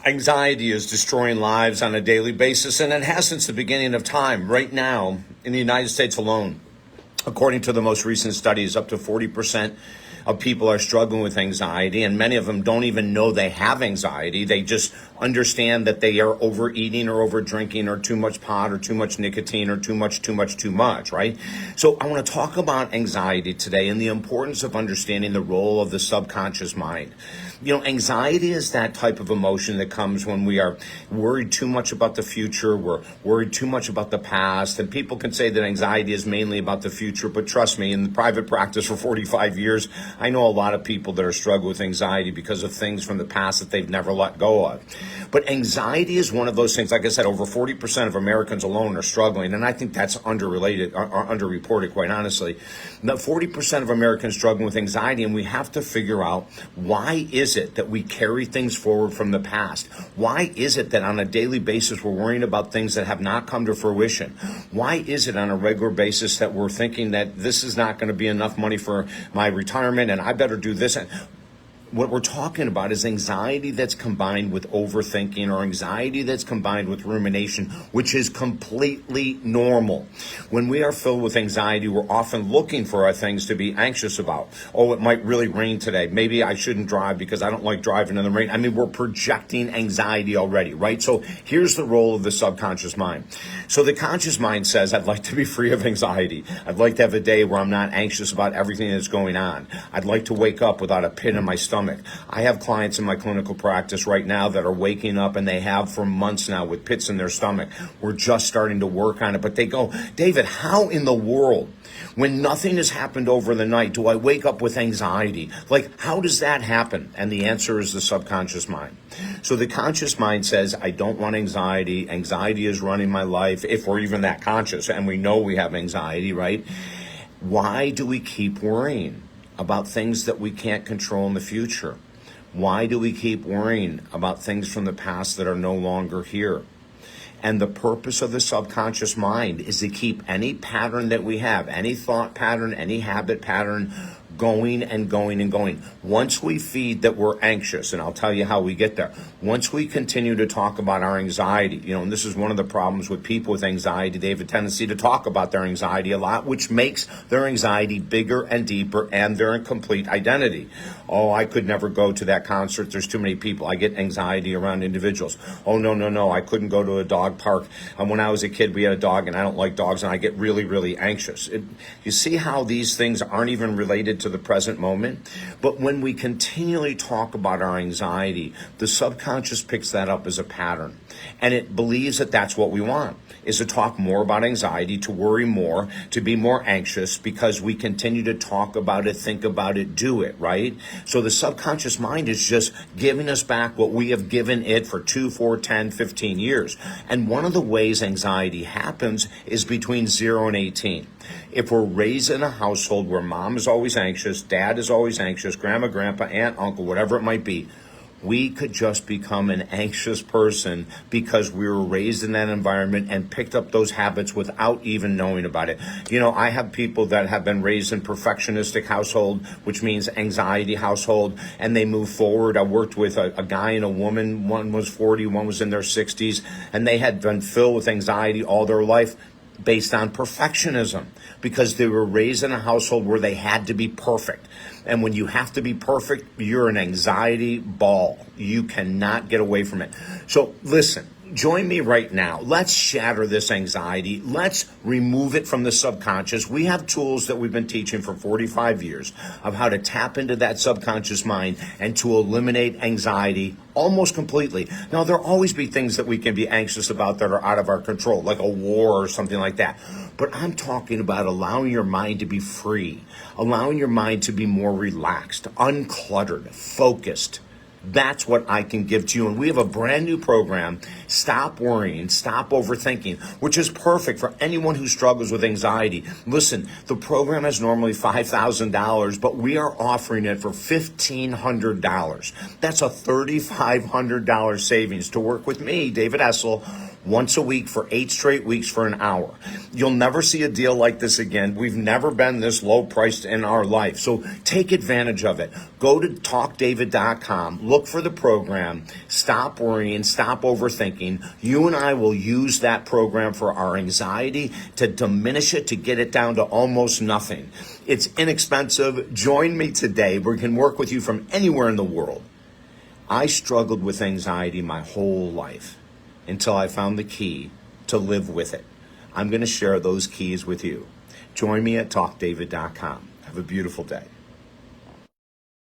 Anxiety is destroying lives on a daily basis, and it has since the beginning of time. Right now, in the United States alone, according to the most recent studies, up to 40% of people are struggling with anxiety, and many of them don't even know they have anxiety. They just understand that they are overeating or over drinking or too much pot or too much nicotine or too much, right? So I want to talk about anxiety today and the importance of understanding the role of the subconscious mind. You know, anxiety is that type of emotion that comes when we are worried too much about the future, we're worried too much about the past, and people can say that anxiety is mainly about the future, but trust me, in private practice for 45 years, I know a lot of people that are struggling with anxiety because of things from the past that they've never let go of. But anxiety is one of those things, like I said, over 40% of Americans alone are struggling, and I think that's underreported, quite honestly. Now, 40% of Americans struggling with anxiety, and we have to figure out, why is it that we carry things forward from the past? Why is it that on a daily basis we're worrying about things that have not come to fruition? Why is it on a regular basis that we're thinking that this is not going to be enough money for my retirement and I better do this? What we're talking about is anxiety that's combined with overthinking, or anxiety that's combined with rumination, which is completely normal. When we are filled with anxiety, we're often looking for our things to be anxious about. Oh, it might really rain today. Maybe I shouldn't drive because I don't like driving in the rain. I mean, we're projecting anxiety already, right? So here's the role of the subconscious mind. So the conscious mind says, I'd like to be free of anxiety. I'd like to have a day where I'm not anxious about everything that's going on. I'd like to wake up without a pit in my stomach. I have clients in my clinical practice right now that are waking up, and they have for months now, with pits in their stomach. We're just starting to work on it, but they go, David, how in the world, when nothing has happened over the night, do I wake up with anxiety? Like, how does that happen? And the answer is the subconscious mind. So the conscious mind says, I don't want anxiety. Anxiety is running my life, if we're even that conscious, and we know we have anxiety, right? Why do we keep worrying about things that we can't control in the future? Why do we keep worrying about things from the past that are no longer here? And the purpose of the subconscious mind is to keep any pattern that we have, any thought pattern, any habit pattern, going and going and going. Once we feed that we're anxious, and I'll tell you how we get there. Once we continue to talk about our anxiety, and this is one of the problems with people with anxiety, they have a tendency to talk about their anxiety a lot, which makes their anxiety bigger and deeper and their incomplete identity. Oh, I could never go to that concert. There's too many people. I get anxiety around individuals. Oh, no, I couldn't go to a dog park. And when I was a kid, we had a dog, and I don't like dogs, and I get really, really anxious. You see how these things aren't even related to the present moment? But when we continually talk about our anxiety, the subconscious picks that up as a pattern, and it believes that that's what we want, is to talk more about anxiety, to worry more, to be more anxious, because we continue to talk about it, think about it, do it, right? So the subconscious mind is just giving us back what we have given it for 2, 4, 10, 15 years. And one of the ways anxiety happens is between 0 and 18. If we're raised in a household where mom is always anxious, dad is always anxious, grandma, grandpa, aunt, uncle, whatever it might be, we could just become an anxious person because we were raised in that environment and picked up those habits without even knowing about it. I have people that have been raised in perfectionistic household, which means anxiety household, and they move forward. I worked with a guy and a woman. One was 40, one was in their 60s, and they had been filled with anxiety all their life based on perfectionism, because they were raised in a household where they had to be perfect. And when you have to be perfect, you're an anxiety ball. You cannot get away from it. So listen, join me right now. Let's shatter this anxiety. Let's remove it from the subconscious. We have tools that we've been teaching for 45 years of how to tap into that subconscious mind and to eliminate anxiety almost completely. Now, there'll always be things that we can be anxious about that are out of our control, like a war or something like that. But I'm talking about allowing your mind to be free, allowing your mind to be more relaxed, uncluttered, focused. That's what I can give to you. And we have a brand new program, Stop Worrying, Stop Overthinking, which is perfect for anyone who struggles with anxiety. Listen, the program is normally $5,000, but we are offering it for $1,500. That's a $3,500 savings to work with me, David Essel, once a week for 8 straight weeks for an hour. You'll never see a deal like this again. We've never been this low priced in our life. So take advantage of it. Go to talkdavid.com, look for the program, stop worrying, stop overthinking. You and I will use that program for our anxiety to diminish it, to get it down to almost nothing. It's inexpensive. Join me today. We can work with you from anywhere in the world. I struggled with anxiety my whole life until I found the key to live with it. I'm going to share those keys with you. Join me at talkdavid.com. Have a beautiful day.